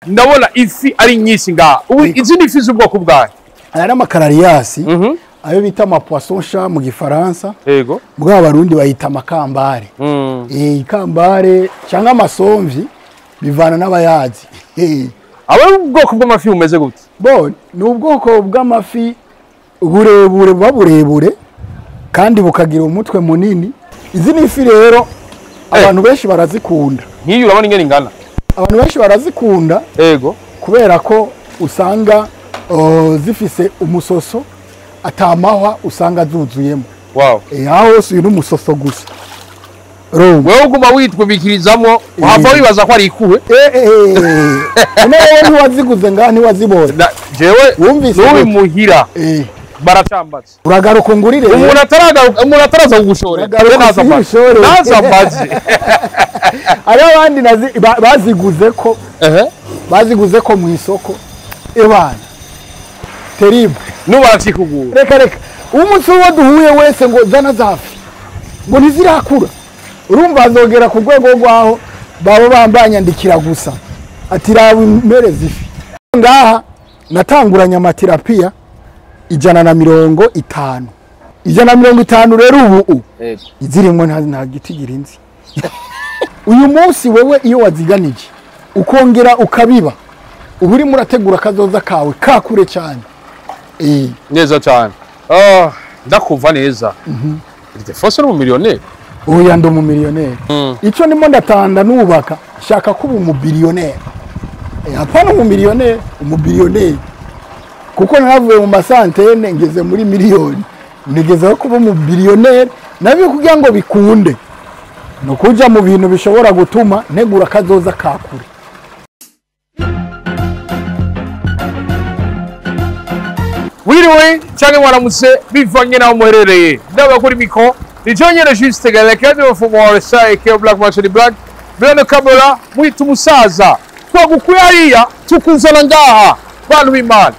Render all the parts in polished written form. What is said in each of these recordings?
ndabona ifi ari nyinshi ngaha. Izi ni ifi z'ubwoko bwayo. Aya n'amakarariyasi ayo bita amapoisson chat mu gifaransa. Yego. Bwa barundi bayita amakambare. Ikambare cyangwa amasomvi bivana n'abayazi. Aba ubwoko bw'amafi bumeze gute? Bo ni ubwoko bw'amafi burebure baburebure kandi bukagira umutwe munini. Izi ni ifi rero abantu benshi barazikunda. Nkiyi urabona ingene ingana. Abantu benshi barazikunda. Yego. Kubera ko usanga zifise umusoso atamahwa usanga zuzuyemo. Wow. Aho hose uyu n'umusoso gusa. Wewe uguma witwibikirizamwo uhava wibaza ko ari ikuwe. Nawe ntiwaziguze ngaha ntiwazibona. Jewe n'ubi muhira. Baracambatse. Uragaruka ngurire. Umuntu ataraza kugushora. Naza mbazi. Ari abandi baziguze ko mu isoko. Ebana. Terrible. Nubarakikugura. Reka. Umunsi wo duhuye wese ngo zana zafi. Ngo ntizirakura. Urumva azogera ku rwego rwaho babo bambanyandikira gusa. Ati rawe impere zifi. Ngaha natanguranya amaterapiya 150. 150 rero ubu. Izirimwe nta giti girinzi. Uyu munsi wewe iyo waziganije ukongera ukabiba uburi murategura kazoza kawe kakure cyane. Neza cyane. Ndakumva neza. ILDEPHONSE ni umumiliyoneri. Oya ndo umumiliyoneri. Ico ndimo ndatanda nubaka shaka kuba umumiliyoneri. Hapana umumiliyoneri, umumiliyoneri. Kuko naravuye mu masantene ngeze muri miliyoni. Nigeze kuba umumiliyoneri nabyo kugira ngo bikunde. No kuja mu bintu bishobora gutuma ntegura kazoza kakure. Wiriwe cyangwa mwaramutse bivanye naho muherereye. Ndaba kuri miko ijonyere juste galeka de buvamwo eke black machine black. Bene kamera mwita umusaza. Twagukuye hariya tukuzana ngaha bantu b'Imana.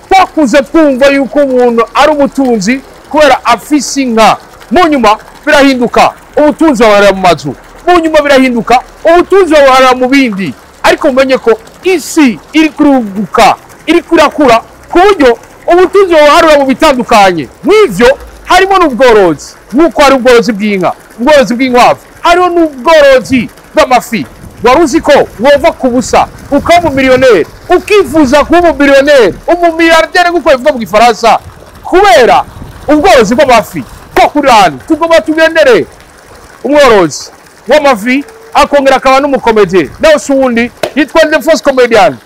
Twakuze twumva yuko umuntu ari umutunzi kubera afise inka. Mu nyuma birahinduka ubutunzi waharira mu mazu. Mu nyuma birahinduka ubutunzi waharira mu bindi. Ariko umenye ko isi iri kuruguka, iri kurakura ku buryo ubutunzi waharira mu bitandukanye. Mw'ivyo harimo n'ubworozi. Nk'uko hari ubworozi bw'inka, ubworozi bw'inkwavu, hariho n'ubworozi bw'amafi. Waruzi ko wova ku busa ukaba umumiliyoneri, ukifuza kuba umumiliyoneri, umumiliyarderi nk'uko bivuga mu gifaransa, kubera ubworozi bw'amafi. Ko kuri hano tugomba tugendere umworozi w'amafi akongera akaba n'umukomedian. Nawe si uwundi yitwa ILDEPHONSE COMEDIAN.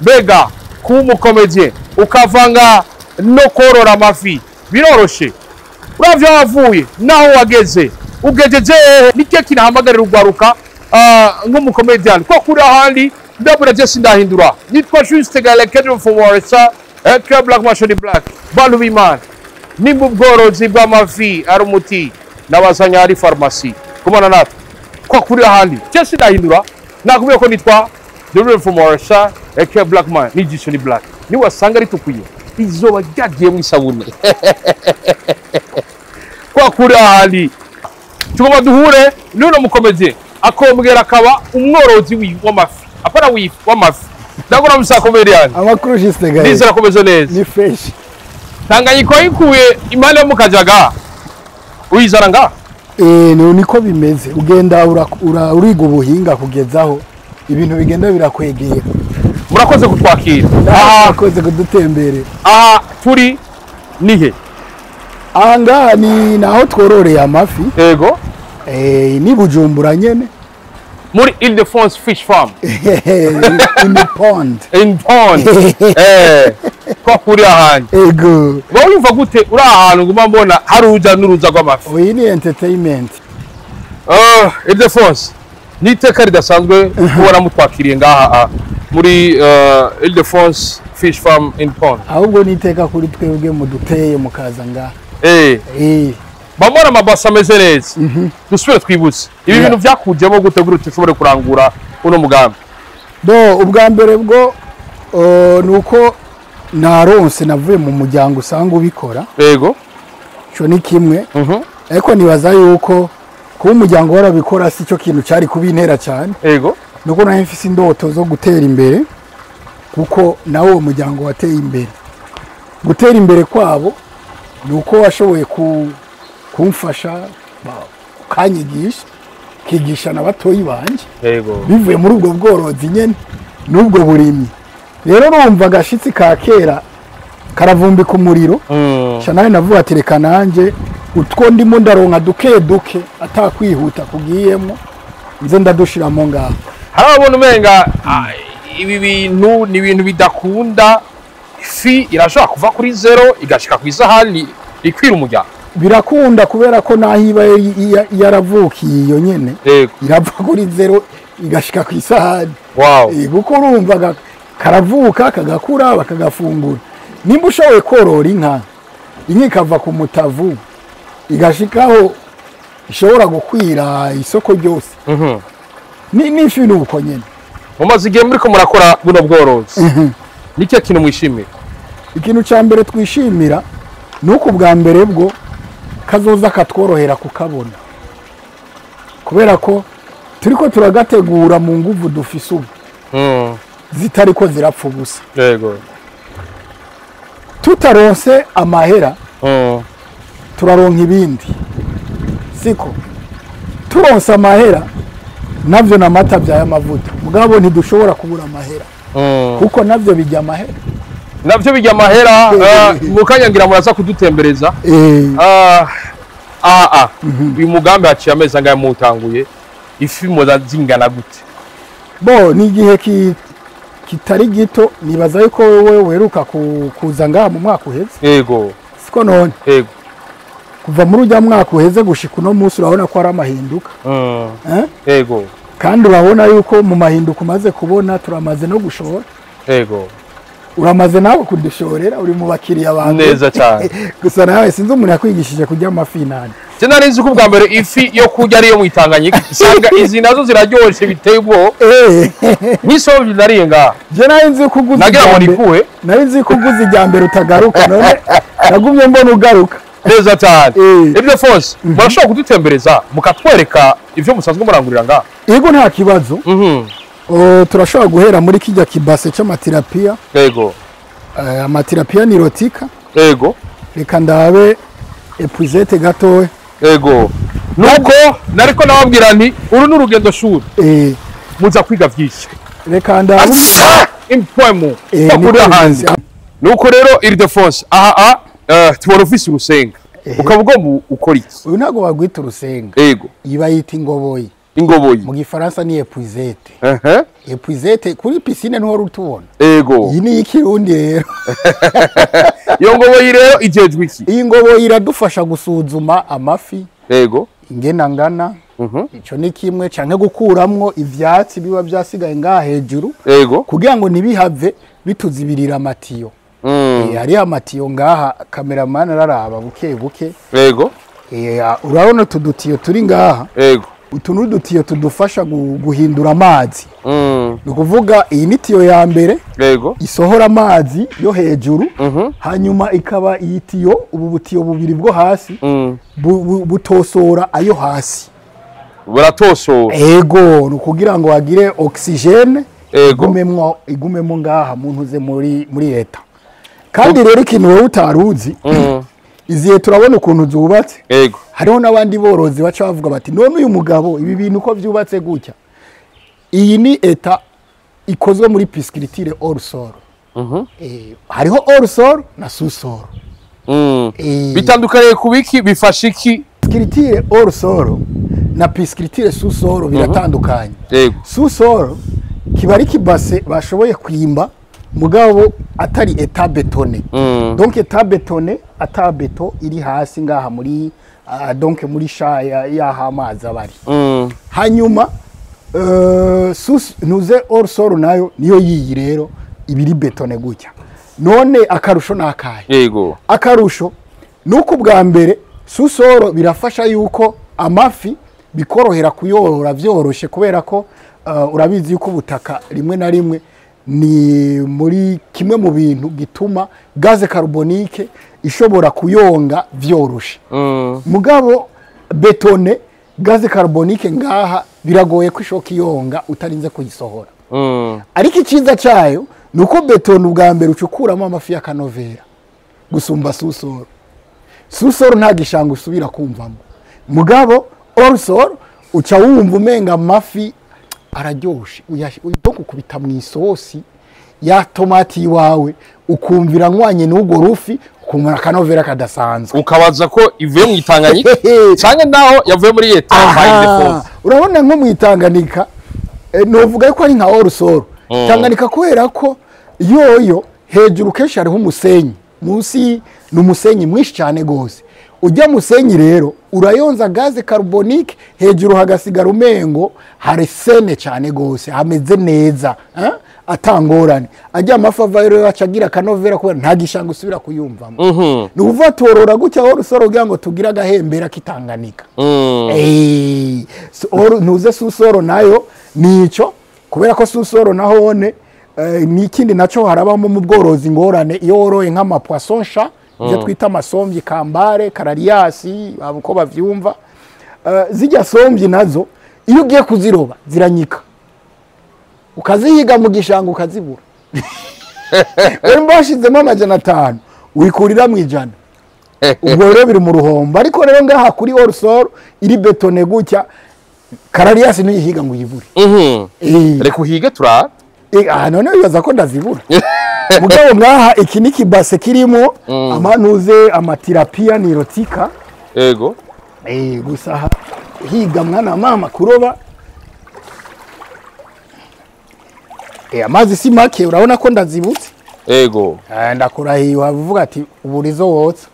Mbega kuba umukomedian ukavanga no korora amafi biroroshe. Uravye wavuye naho wageze ugejeje nike kinahamagarira ugwaruka nk'umukomedian. Ko kuri ahandi ndabura je sindahindura. Nitwa juste galeka de buvamwo eke black machine black. Bantu b'Imana nimba ubworozi bw'amafi ari umuti nabazanya ari farmasi kumana natwe. Ko kuri ahandi je sindahindura. Nakubwiye ko nitwa buvamwo eke black man n'ijisho ni black. Ni wasanga ritukuye izoba ryagiye mu isabune. Kwa kuri ahandi tugomba duhure n'uno mukomedian akombwera akaba umworozi w'amafi. Apana w'amafi. Ndagora musa comedian. Amakuru juste gaye. Nizera komeze neza. Ni fresh. Tanganyiko yikuye imana mu kajaga. Uyizana nga? Niko bimeze. Ugenda uriga ubuhinga kugezaho ibintu bigenda birakwegera. Murakoze kutwakira. Murakoze kudutemberera. Turi nihe? Ngaha ni naho twororeye amafi. Yego. Ni Bujumbura nyene. Muri ILDEPHONSE Fish Farm. In the pond. In pond. Ko kuri ahandi. Ego. Wowe umva gute uri ahantu nguma mbona hari uruja n'uruza rw'amafi? Oyi ni entertainment. ILDEPHONSE niteka ridasanzwe kubona mutwakiriye ngaha muri ILDEPHONSE Fish Farm in pond. Ahubwo niteka kuri twebwe mu duteye mukaza ngaha. Bamora amabasa ameze neza. Dusubire twibutse ibi bintu byakujemo gutegura ushobore kurangura uno mugambi. Ubwa mbere bwo nuko naronse navuye mu muryango usanga ubikora. Yego. Cyo ni kimwe. Ariko nibaza yuko kuba umuryango warabikora si cyo kintu cyari kubintera cyane. Yego. Nuko naho mfise indoto zo gutera imbere kuko nawe uwo muryango wateye imbere. Gutera imbere kwabo ni uko washoboye kumfasha ukanyigisha kigisha n'abatoyi banje bivuye muri ubwo bworozi nyene n'ubwo burimyi. Rero urumva agashitsi ka kera karavumbika umuriro nawe navuga ati reka nanje utwo ndimo ndaronka duke duke atakwihuta kugiyemo nze ndadushiramo ngaho. Harabona umenga ibi bintu ni ibintu bidakunda, ifi irashobora kuva kuri 0 igashika ku isahani ikwira umuryango. Birakunda kubera ko nahiba yaravukiye iyo nyene irava kuri 0 igashika ku isahani. Wow. Kuko urumva karavuka kagakura bakagafungura. Nimba ushoboye korora inka ikava ku mutavu igashikaho ishobora gukwira isoko ryose. N'ifi nuko nyene. Mumaze igihe muri ko murakora buno bworozi. Nicyo kintu mwishimira? Ikintu cya mbere twishimira nuko bwa mbere bwo kazoza katworohera kukabona, kubera ko turiko turagategura mu nguvu dufise ubu zitari ko zirapfa ubusa. Yego. Tutaronse amahera turaronka ibindi, siko turonse amahera navyo namata bya amavuta mugabo ntidushobora kubura amahera kuko navyo bijya amahera. Navyo bijya amahera. Mukanyangira muraza kudutembereza. Uyu mugambi haciye amezi angahe mutanguye? Ifi moza zingana gute? Bo ni igihe kitari gito, nibaza yuko wewe weruka kuza ngaha mu mwaka uheze. Yego. Siko none? Yego. Kuva muri ujya mwaka uheze gushika uno munsi urabona ko ari amahinduka. Yego. Kandi urabona yuko mu mahinduka umaze kubona turamaze no gushora. Yego. Uramaze nawe kudushorera, uri mu bakiriya bantu neza cyane. Gusa nawe sinzi umuntu yakwigishije kujya amafi nani. Je nari nzi ko bwa mbere ifi yo kurya ari yo mwitanganyika. Sanga izi nazo ziraryoshye biteye ubwo. Nisovye nariye nga. Je nari nzi kuguza. Nagira ngo nikuwe. Nari nzi kuguza ijya mbere utagaruka none nagumye mbona ugaruka. Neza cyane. ILDEPHONSE murashobora kudutembereza mukatwereka ivyo musanzwe murangurira nga. Yego nta kibazo. Turashobora guhera muri kijya kibase cy'amatirapia. Yego. Amatirapia ni rotika. Yego. Reka ndabe epuzete gatowe. Yego. Nuko nariko nababwira nti uru n'urugendo shuri. Muza kwiga vyinshi. Reka ndabe impwemo bakuri hanze. Nuko rero ILDEPHONSE tubona ufise urusenga. Ukavuga ngo ukora iki? Uyu ntago bagwita urusenga. Yego. Iba yita ingoboyi. Ingoboyi. Mu gifaransa ni epuzete. Epuzete kuri piscine niho rutubona. Yego. Iyi ni ikirundi rero. Iyo ngoboyi rero ijejwe iki? Iyi ngoboyi iradufasha gusuzuma amafi. Yego. Ingena ngana. Ico ni kimwe canke gukuramwo ivyatsi biba byasigaye ngaha hejuru. Yego. Kugira ngo nibihave bituzibirira amatiyo. Hari amatiyo ngaha cameraman araraba buke buke. Yego. Urabona tudutiyo turi ngaha. Yego. Utu n'udutiyo tudufasha guhindura amazi. Ni ukuvuga iyi ni tiyo ya mbere. Yego. Isohora amazi yo hejuru. Hanyuma ikaba iyi tiyo, ubu butiyo bubiri bwo hasi butosora ayo hasi. Buratosora. Yego, ni ukugira ngo hagire oxygene igumemo ngaha muntuze muri leta. Kandi rero ikintu wowe utaruzi iziye turabona ukuntu zubatse. Yego. Hariho nabandi borozi baca bavuga bati none uyu mugabo ibi bintu uko byubatse gutya. Iyi ni eta ikozwe muri piscicule hors sol. Hariho hors sol na sous sol. Bitandukanye kubiki bifasha iki? Piscicule hors sol na piscicule sous sol biratandukanye. Yego. Sous sol kiba ari kibase bashoboye kwimba mugabo atari eta betone. Donc eta betone ata beto iri hasi ngaha muri donc muri shaya yaha amazi abari. Hanyuma nuze hors sol nayo niyo yiyi rero ibiri betone gutya. None akarusho nakaye. Yego. Akarusho nuko bwa mbere sous sol birafasha yuko amafi bikorohera kuyorora vyoroshe kubera ko urabizi yuko ubutaka rimwe na rimwe ni muri kimwe mu bintu gituma gaze carbonique ishobora kuyonga vyoroshe. Mugabo betone gaze carbonique ngaha biragoye ko ishoka iyonga utarinze kuyisohora. Ariko iciza cyayo nuko beton ubwa mbere ucukuramo amafi ya kanovera gusumba susoro. Susoro nta gishanga usubira kumvamo. Mugabo orsoro uca wumva umenga amafi araryoshe uko kubita mu isosi ya tomati wawe ukumvira nkwanye n'ugo rufi ukumva kanovera kadasanzwe ukabaza ko ivuye mu Itanganyika cyangwa naho yavuye muri Etamba ILDEPHONSE. Urabona nko mu Itanganyika novuga ko ari nka orsoro. Tanganyika kubera ko yoyo hejuru kenshi hariho umusenyi munsi n'umusenyi mwinshi cyane gose. Ujya musenyi rero urayonza gaze carbonique hejuru hagasigara umengo hari sene cyane gose hameze neza atangorane. Ajya amafava rero acagira kanovera ko nta gishanga usubira kuyumvamo. Nuva torora gutya orusoro kugira ngo tugira gahembera kitanganika. Nuze susoro nayo nico kubera ko susoro nahone nikindi naco harabamo mu bworozi ngorane iyo woroye nk'ama poisson chat je twita amasomvyi kambare karariasi abuko bavyumva zijya somvyi nazo iyo ugiye kuziroba ziranyika ukazihiga mu gishanga ukazibura. Wewe mbashizemo amajana 5 wikurira mu ijana ubwo rero biri mu ruhombo. Ariko rero ngaha kuri orsoro iri betone gutya karariasi niyihiga ngo yibure. Reka uhige turara none bibaza ko ndazibura. Mugabo ngaha iki niki base kirimo amanuze amatirapia nirotika. Ego. Gusa higa mwana mama kuroba. Amazi si make urabona ko ndazibutse. Ego. Ndakurahiye wavuga ati uburizo wotsa.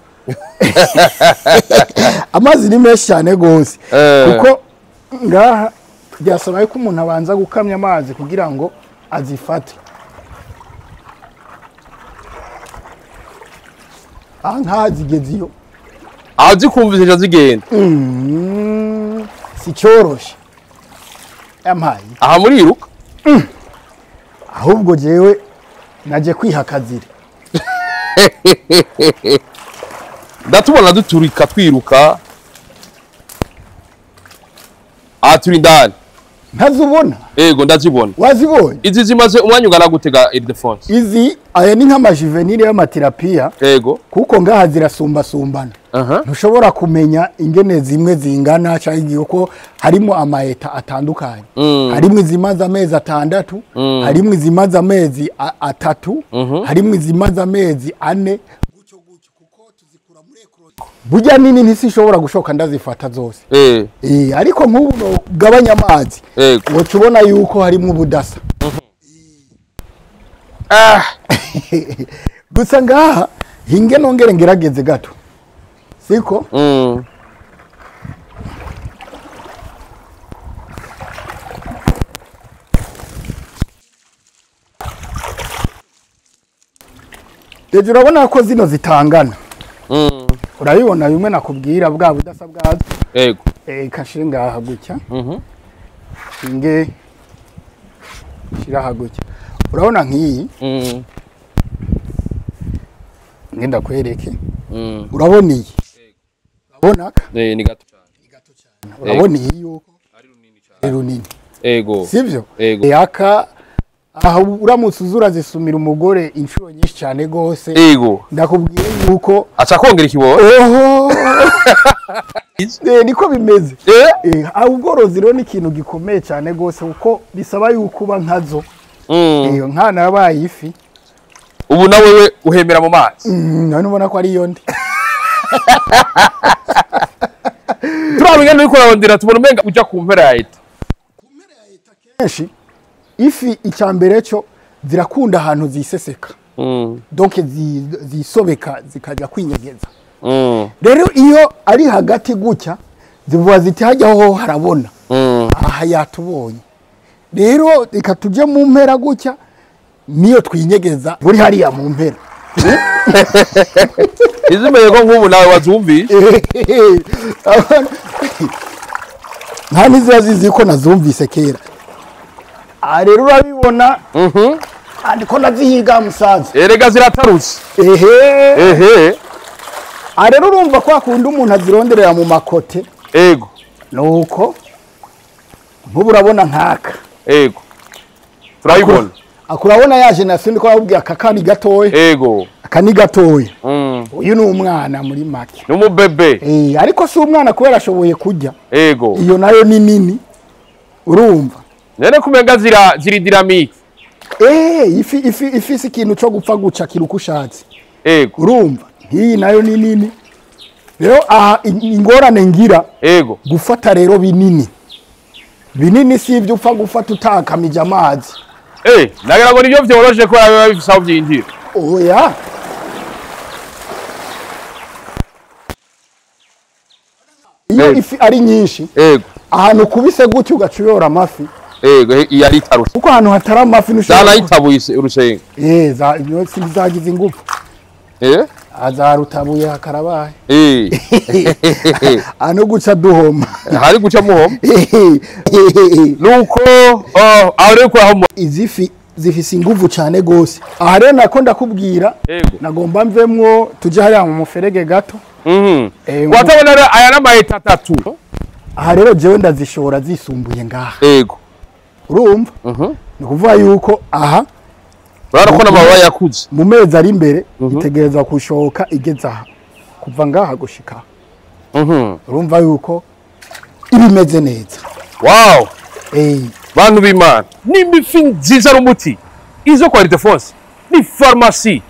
Amazi ni menshi cyane gose. Kuko ngaha byasaba ko umuntu abanza gukamya amazi kugira ngo azifate. Nka zigeziyo azikumvise zigenda si cyoroshe amayi aha muri iruka ahubwo jewe naje kwihakazira. Ndatubona duturika twiruka turi ndani ntazubona. Ego ndazibona. Wazibonye? Izi zimaze umwanya ungana gutega ILDEPHONSE. Izi aya ni nka majuvenile y'amaterapia. Ego. Kuko ngaha zirasumba sumbana. Ntushobora kumenya ingene zimwe zingana cyangwa uko harimo amaeta atandukanye. Harimo izimaze amezi 6, harimo izimaze amezi 3, harimo izimaze amezi 4. Burya nini ntisishobora gushoka ndazifata zose. Ariko nk'ubu gabanya amazi wocubona yuko harimo ubudasa. Gusa ngaha hinge nongere ngerageze gato siko. Deje urabona ko zino zitangana. Urabibona bimwe nakubwira bwa budasa bwazo. Ego. Kashinga aha gutya. Inge shira aha gutya. Urabona nkiyi. Ngenda kwereke. Urabona iyi. Urabona ka? Ni gato cyane. Ni gato cyane. Urabona iyi yuko ari runini cyane. Ari runini. Ego. Sivyo? Ego. Yaka aha uramutse uzura zisumira umugore inshuro nyinshi cyane gose. Ego. Ndakubwiye yuko acha kongera ikibo. Niko bimeze. Ubworozi rero ni ikintu gikomeye cyane gose kuko bisaba yuko uba nkazo. Nkana yabaye ifi. Ubu na wewe uhemera mu mazi. None ubona ko ari yondi. Turabinga nuko urabondera tubona umenga uja ku mpera ya eta. Ku mpera ya eta kenshi ifi icyambere cyo zirakunda ahantu ziseseka. Donc zisobeka zikajya kwinyegeza. Rero iyo ari hagati gutya zivuga ziti hajyaho harabona. Aha yatubonye. Rero ikatuje mu mpera gutya niyo twinyegeza buri hariya mu mpera. Izimeye ko nk'ubu nawe wazumvise. Nta nizazizi ko nazumvise kera. Rero urabibona andiko nazihiga musaza. Erega ziratarutse. Rero urumva ko akunda umuntu azironderera mu makote. Ego. Nuko nkubu urabona nkaka. Ego. Turayibona. akurabona yaje nasindi ko arabubwiye akakani gatoya Ego. akani gatoya uyu ni umwana muri make Numubebe. Ariko si umwana kubera ashoboye kujya Ego. iyo nayo ni nini urumva Nene kumenga ziri dynamique. ifi si ikintu cyo gupfa guca kirukushatse Ego. urumva iyi nayo ni nini rero aha ingorane ngira Ego. gufata rero binini si ibyo upfa gufata utakamije amazi nagira ngo nivyo vyoroje ko biba bifisa byinjira. Oya. Iyo ifi ari nyinshi ahantu kubise gutyo ugacuyora amafi yari tarusha kuko ahantu hatari amafi nushaka yitabuye urusenga zagize ingufu azarutabuye hakarabaye ano guca duhoma hari guca muhoma nuko aho ko aho izifi zifise ingufu cyane gose aha rero nako ndakubwira nagomba mvemwo tuje hariya mu muferege gato watabona aya n'amayeta 3 aha rero jewe ndazishora zisumbuye ngaha urumva ni kuvuga yuko aha barakona amababa yakuze mu mezi ari imbere itegereza kushoka igeze aha kuva ngaha gushika urumva yuko ibimeze neza wow bantu b'Imana n'imifi nziza n'umuti izo kwa ILDEPHONSE ni pharmacie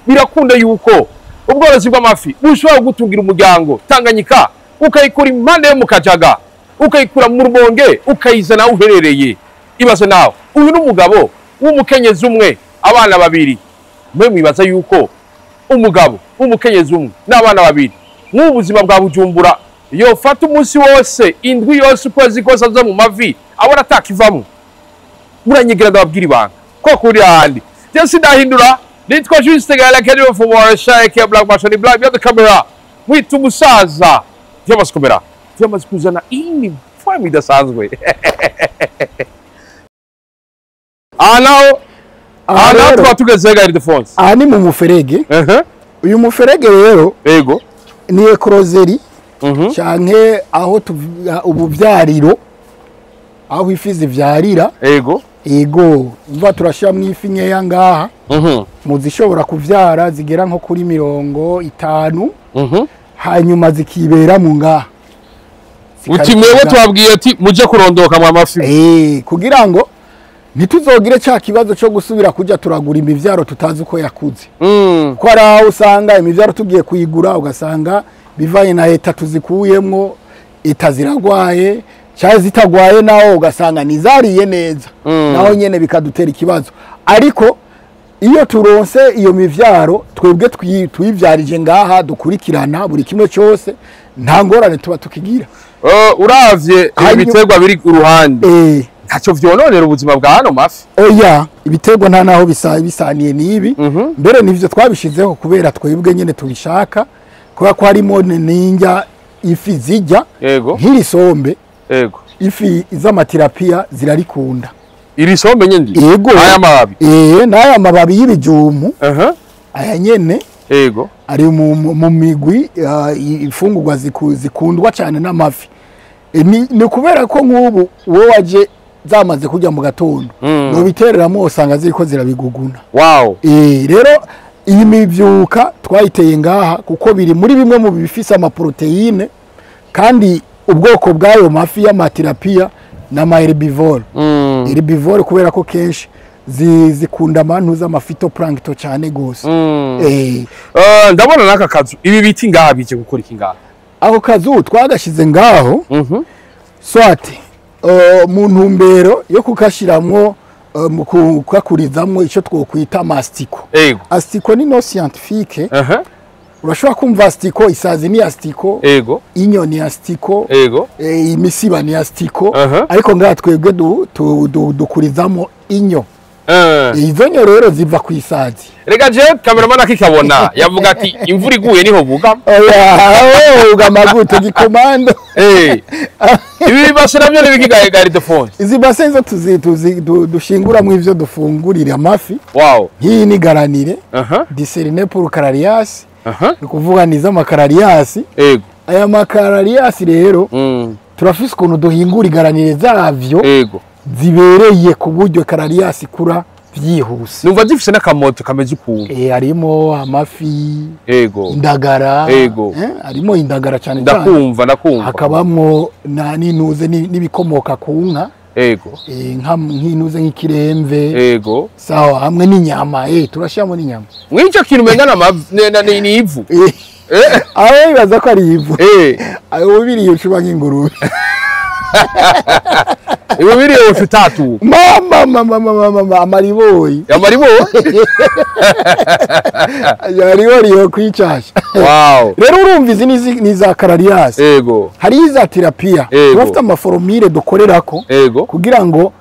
birakunda yuko ubworozi bw'amafi bushobora gutungira umuryango Tanganyika ukayikura impande yo mu Kajaga ukayikura mu Rubonge ukayizana uherereye ibaze nawe uyu n'umugabo w'umukenyezi umwe abana babiri mwe mwibaza yuko umugabo w'umukenyezi umwe n'abana babiri mu buzima bwa Bujumbura yo fata umunsi wose indwi yose ukwezi kose aza mu mavi abona atakivamo muranyegera ndababwira ibanga ko kuri ahandi cyose ndahindura nitwa Juste Galakadi of Warsaw ke Black Machine Black ya the camera mwita umusaza byamaze kumera byamaze kuzana ini fami idasanzwe Ana twatugeze ga ILDEPHONSE ni mu muferege uyu muferege rero ni ekrozeri canke aho ubuvyariro aho ifi zivyarira umva turashyiramo ifi nkeya ngaha muzishobora kuvyara zigera nko kuri 50 hanyuma zikibera mu ngaha utimewe twabwiye ati muje kurondoka mu amafi kugira ngo ntituzogire cya kibazo cyo gusubira kujya turagura imivyaro tutazi uko yakuze ko araho usanga imivyaro tugiye kuyigura ugasanga bivaye na leta tuzikuyemwo itaziragwaye cyangwa zitagwaye naho ugasanga nizariye neza naho nyene bikadutera ikibazo ariko iyo turonse iyo mivyaro twebwe twivyarije ngaha dukurikirana buri kimwe cyose nta ngorane tuba tukigira uravye ibiterwa biri uruhande ntacyo vyononera ubuzima bwa hano mafi oya ibiterwa nta naho bisaniye nibi mbere nivyo twabishizeho kubera twebwe nyene tubishaka kuba ko harimo ninja ifi zijya nk'iri sombe ifi z'amatirapia zirarikunda iri sombe nyindi aya mababi n'aya mababi y'ibijumu aya nyene ari mu migwi ifungurwa zikundwa cyane n'amafi ni kubera ko nk'ubu wowe waje zamaze kujya mu gatondo no bitereramo usanga ziriko zirabiguguna rero iyi mivyuka twayiteye ngaha kuko biri muri bimwe mu bifise amaproteine kandi ubwoko bwayo mafi y'amatirapia na herbivore herbivore kubera ko kenshi zikunda amantu z'amafitoplankton cyane gose ndabona naka kazu ibi biti ngaha bije gukora iki ngaha aho kazu twagashize ngaho swate mu ntumbero yo kukashiramwo mu kukakurizamwo ico twokwita mastiko astiko ni no scientifique urashobora kumva astiko isazi ni astiko inyoni ya astiko imisiba ni astiko ariko ngaha twebwe dukurizamo inyo izo nyo rero ziva ku isazi rega je cameraman akikabona yavuga ati imvura iguye niho bugama ugama gute gikomando ibi base nabyo nibikigaye ga ILDEPHONSE izi base zo dushingura mu ivyo dufungurira amafi hii ni garanire discerné pour cararias kuvuga niza makararias aya makararias rero turafise ukuntu duhingura igaranire zavyo zibereye ku buryo kararias kura byihuse numva zifise n'akamoto kameze ukuntu harimo amafi yego indagara yego harimo indagara cyane ndakumva hakabamo n'inuze n'ibikomoka ku nka yego nk'inuze nk'ikiremve yego sawa hamwe n'inyama turashyiramo n'inyama mw'icyo kintu umengana ni ivu aho bibaza ko ari ivu aho biriye ucuba nk'ingurube iwe biriye ufitatu mama amariboyi yari yo kwicasha wow rero urumva izi ni za kararias yego hari iza terapia bafite amaforomire dukorerako kugira ngo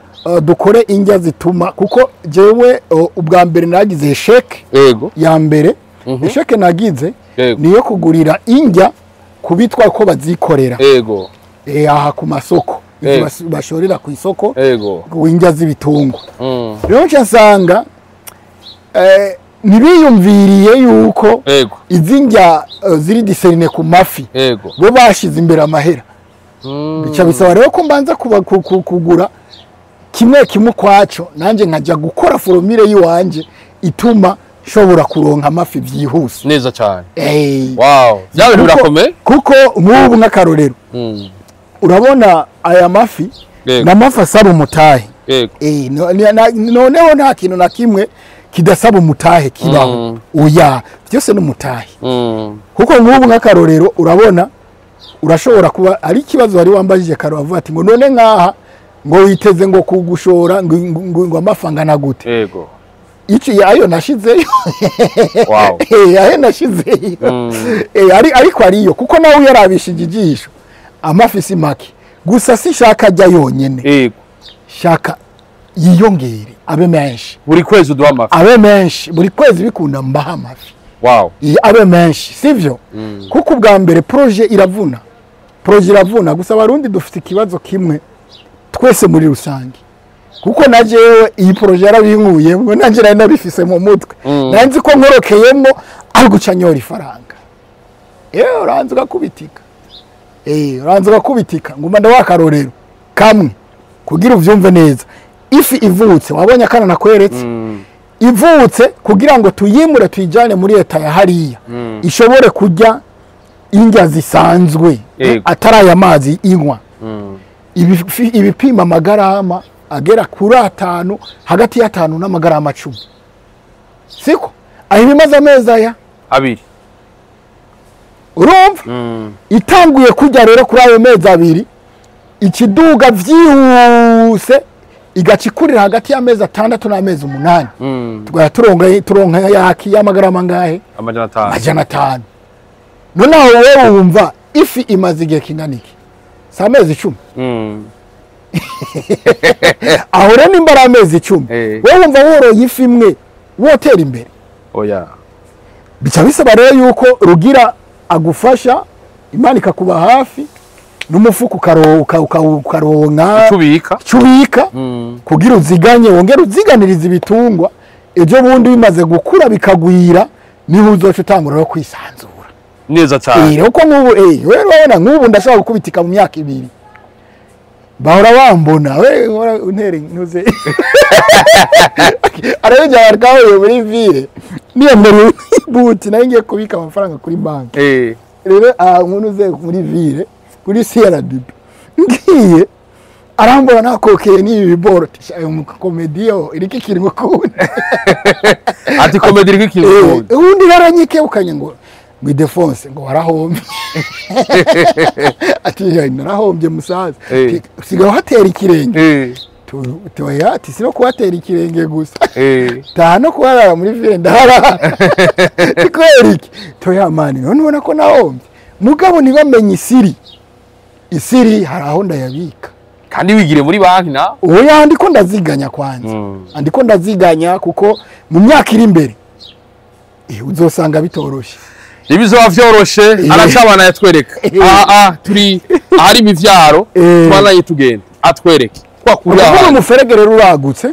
dukore indya zituma kuko jewe ubwa mbere nagize sheke ya mbere sheke nagize niyo kugurira indya kubitwa ko bazikorera aha ku masoko bashorera ku isoko indya z'ibitungwa rero nsanga ntibiyumviriye yuko izi ndya ziri diserine ku mafi bo bashize imbere amahera bica bisaba rero ko mbanza kugura kimwe ukwaco nanjye nkajya gukora foromire y'iwanje ituma shobora kuronka amafi byihuse neza cyane wow byawe birakomeye kuko nk'ubu nk'akarorero urabona aya mafi n'amafi asaba umutahe noneho nta kintu na kimwe kidasaba umutahe kibaho oya byose n'umutahe kuko nk'ubu nk'akarorero urabona urashobora kuba ari ikibazo wari wambajije karo avuga ati ngo none nkaha ngo witeze ngo kugushora ngo amafangana gute yego iki ayo nashizeyo wow ayo nashizeyo ariko ariyo kuko nawe yarabishije ijisho amafi si make gusa si shaka ajya yonyene yego shaka yiyongere abe menshi buri kwezi uduha amafi abe menshi buri kwezi bikunda mbaha amafi wow abe menshi sivyo kuko ubwa mbere proje iravuna gusa abarundi dufite ikibazo kimwe twese muri rusange kuko najewe iyi proje yarabinkuyemo nanje nari nabifise mu mutwe nanzi ko nkorokeyemo ari gucanyora ifaranga uranze ugakubitika nguma ndawakarorero kamwe kugira uvyumve neza ifi ivutse wabonye akana nakweretse ivutse kugira ngo tuyimure tuyijane muri leta ya hariya ishobore kujya indya zisanzwe atari aya mazi inywa ibipima amagarama agera kuri 5 hagati ya 5 n'amagarama 10 siko aho bimaze amezi aya abiri urumva itanguye kujya rero kuri ayo mezi abiri ikiduga vyihuse igacikurira hagati y'amezi 6 n'amezi 8 tugaya turonka yaki y'amagarama ngahe amajana 5 none aho wewe wumva ifi imaze igihe kinganiki samezi 10 aho rero nimbara amezi 10 wewe wumva woroye ifi imwe wotera imbere oya bica bisaba rero yuko rugira agufasha Imana ikakuba hafi n'umufuko ukaronka cubika kugira uziganye wongera uziganiriza ibitungwa ejo bundi bimaze gukura bikagwira niho uzoca utangura kwisanzura neza cyane uko nk'ubu wewe urabona nk'ubu ndashaka gukubitika mu myaka 2 bahora bambona wewe untere ntuze araje arakawe muri ville niyo mbere buti naringiye kubika amafaranga kuri banki rero umuntu uze muri ville kuri CRDB ngiye arambona nakokeye ni biboro ayo comedian iriki kiringo kundi ati comedy iriki kiringo undi yaranyike ukanye ngo ILDEPHONSE ngo warahombye ati narahombye musaza sigaho hatera ikirenge tuya ati sino kuhatera ikirenge gusa tano kuharara muri ville ndahara ikoriki toya mani none ubona ko nahombye mugabo nibamenye isiri haraho ndayabika kandi wigire muri banki na oya ndiko ndaziganya kwanza ndiko ndaziganya kuko mu myaka iri imbere uzosanga bitoroshe ibizoba vyoroshe aracabana yatwereka turi ahari imivyaro tubanaye tugenda atwereke kwa kuri aho umuferege rero uragutse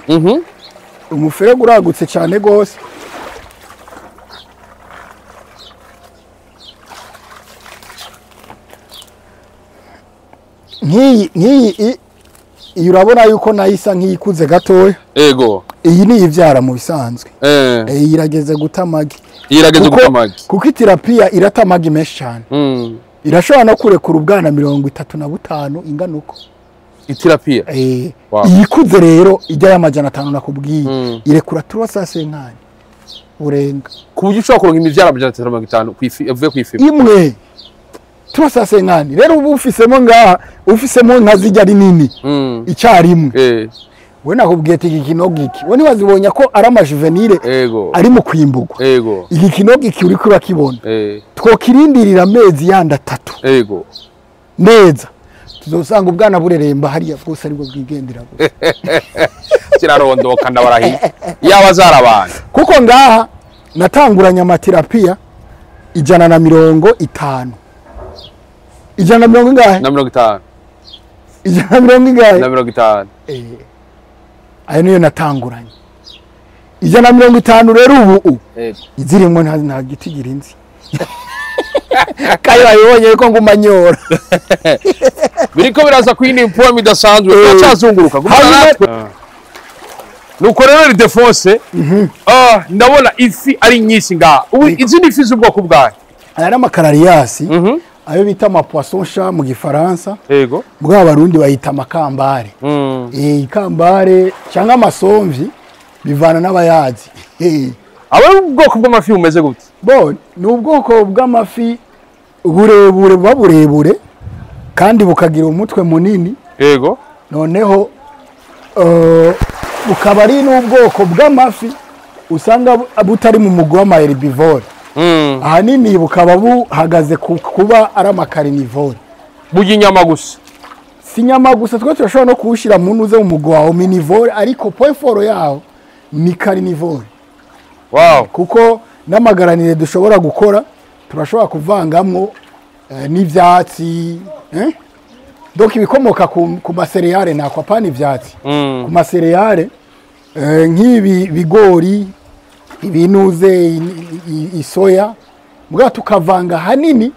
umuferege uragutse cyane gose nkiyi urabona yuko nayisa nk'ikuze gatoya iyi ni ivyara mu bisanzwe irageze gutamagi kuko iterapiya iratamagi menshi cyane irashobora no kurekura ubwana 35 ingana uko iterapiya iyikuze rero ijya y'amajana 5 nakubwiye irekura turasase nkani urenga ku buryo ushobora kuronka imivyara amajana 550 uvuye kwifi imwe turasase nkani rero ubu ufisemo nka zijya ari nini icyarimwe we nakubwiye iki kinogiki we ntiwazibonye ko ari amajuvenile ari mu kwimbugwa iki kinogiki uri kurakibona twokirindirira amezi yanda 3 neza tuzosanga ubwana bureremba hariya bwose aribwo bwigendera gusa kirarondoka ndabarahi yaba zarabana kuko ngaha natanguranya amaterapiya 150 150 ngahe na 50 150 ngahe na 50 ayo niyo natanguranye 150 rero ubu izirimo nta giti girinzi kayo ayibonye ko ngumanyora biriko biraza kwindi impuwa idasanzwe cyazunguruka nuko rero ILDEPHONSE ndabona ifi ari nyinshi ngaha ubu izindi ifi z'ubwoko bwayo aya ari amakarariyasi ayo bita amapoisson chat mu gifaransa bwa abarundi bayita amakambare ikambare cyangwa amasomvi bivana n'abayazi aba ubwoko bw'amafi bumeze gute ni ubwoko bw'amafi burebure kandi bukagira umutwe munini noneho bukaba ari n'ubwoko bw'amafi usanga butari mu mugwi w'amaherbivore ahanini bukaba buhagaze kuba ari amakarinivore burya inyama gusa si inyama gusa twe turashobora no kuwushyira mu ntuze mu mugwi wa ominivore ariko poeforo yawo ni karinivore kuko n'amagaranire dushobora gukora turashobora kuvangamwo n'ivyatsi donc ibikomoka ku masereyale nako apana ivyatsi ku masereyale nk'ibi bigori ibinuze isoya mbwa tukavanga hanini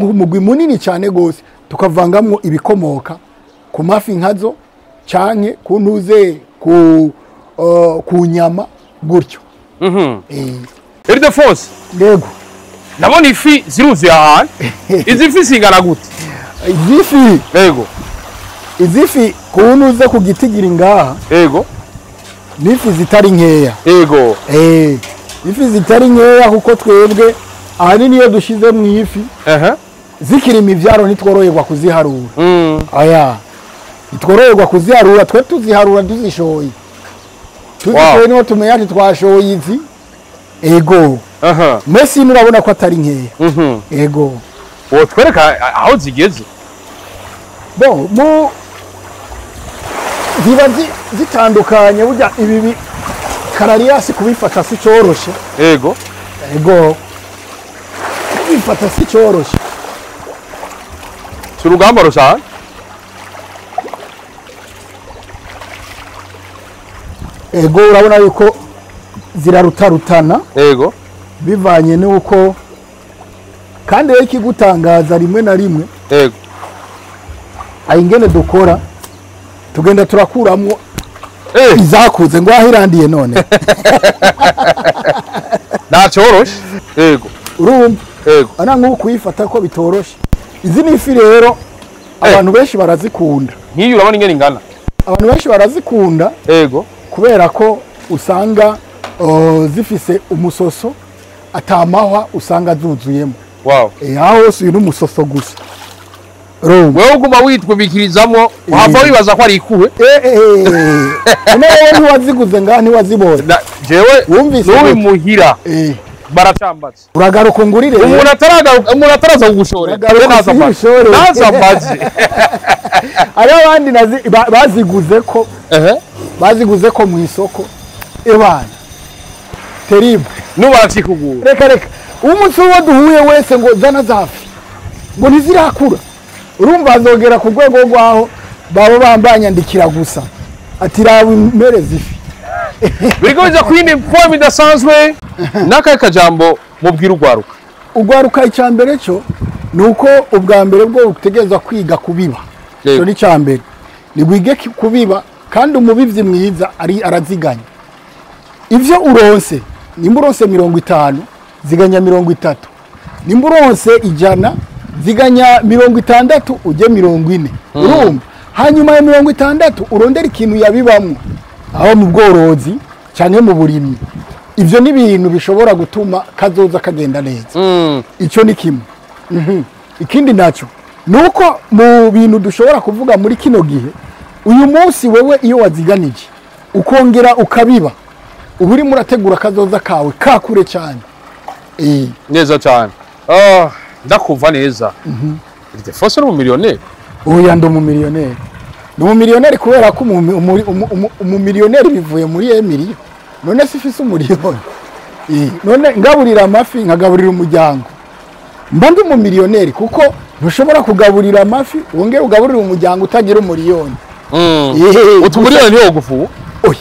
mugwi munini cyane gose tukavangamwo ibikomoka ku mafi nkazo canke ku ntuze ku nyama gutyo ILDEPHONSE yego nabona ifi ziruzuye ahantu izi fi zingana gute izi fi kunuze ku gitigira ngaha nifi zitari nkeya ifi zitari nkeya kuko twebwe ahanini iyo dushize mu ifi zikiri imivyaro ntitworoherwa kuziharura ntitworoherwa kuziharura twe tuziharura tuzishoye niho tumenya ati twashoye izi Messi nurabona ko atari nkeya uwo twereka aho zigeze mu ziba zitandukanye burya ibi karariyasi kubifata si cyoroshe kubifata si cyoroshe surugamba rusa urabona yuko zirarutarutana bivanye nuko kandi rero ikigutangaza rimwe na rimwe ayingene dukora tugenda turakuramwo izakuze ngo ahirandiye none nacyoroshe urumva ana nko kuyifata ko bitoroshe izi ni ifi rero abantu benshi barazikunda nkiyo urabona ingene ingana abantu benshi barazikunda kubera ko usanga zifise umusoso atamahwa usanga zuzuyemo aho hose uyu n'umusoso gusa wewe uguma witwibikirizamo uhava wibaza ko ari ikuwe nawe ntiwaziguze ngaha ntiwazibonye jewe n'uwi muhira baracambatse uragaruka ngurire umuntu ataraza kugushorera naza mbazi ari abandi baziguze ko mu isoko ebana terrible nubarakikugura reka umunsi wo duhuye wese ngo zana zafi ngo ntizirakura urumva azogera ku rwego rwaho babo bambanyandikira gusa ati rawe merezi ifi biriko biza kwindi point idasanzwe nakaye kajambo mubwira ugwaruka icyambere cyo nuko ubwa mbere bwo utegereza kwiga kubiba cyo ni cyambere ni wige kubiba kandi umubivyi mwiza araziganya ivyo uronse nimba uronse 50 ziganya 30 nimba uronse 100 ziganya 60 uje 40 urumva hanyuma ya 60 urondera ikintu yabibamwo aho mu bworozi cyane mu burimyi ivyo ni ibintu bishobora gutuma kazoza kagenda neza ico ni kimwe ikindi naco nuko mu bintu dushobora kuvuga muri kino gihe uyu munsi wewe iyo waziganije ukongera ukabiba uburi murategura kazoza kawe kakure cyane neza cyane ndakuva neza ILDEPHONSE no mu miliyoneri oya ndo mu miliyoneri no mu miliyoneri kubera ko mu miliyoneri bivuye muri Emilio none sifise umuriyoni none ngaburira amafi nkagaburira umuryango mba ndi mu miliyoneri kuko ntushobora kugaburira amafi wongera ugaburira umuryango utagira umuriyoni utumuriyoni yo gufu oya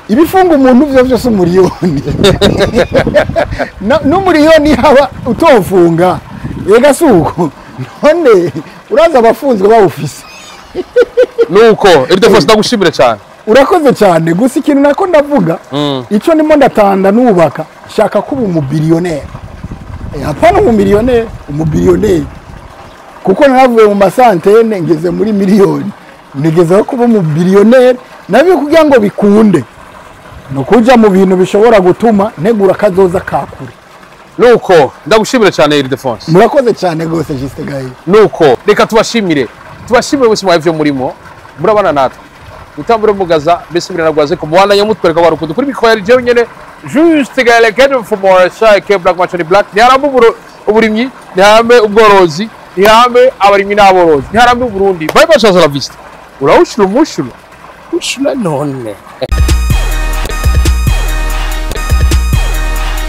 ibifunga umuntu byo byose umuriyoni n'umuriyoni haba utofunga yega suko none uraza abafunzwe bawufise nuko ILDEPHONSE ndagushimire cyane urakoze cyane gusa ikintu nako ndavuga ico ndimo ndatanda nubaka shaka kuba umubillionaire apana umubillionaire kuko navuye mu masantene ngeze muri miliyoni nigeze kuba umubillionaire nabyo kugira ngo bikunde no kuja mu bintu bishobora gutuma negura kazoza kakure nuko ndagushimire cyane ILDEPHONSE murakoze cyane gose Juste Gaye nuko reka tubashimire bose mwavyo murimo murabana natwe utambure mugaza besubira nagwaze ko mwana yamutwereka barukundo kuri mikoro yari jewe nyene Juste Gaye lekede fumoresa eke black machoni black nyarambu uburimyi nyahambe ubworozi nyahambe abarimyi n'aborozi nyarambu Burundi bye bye, la vista urahushura umushuro ushura none.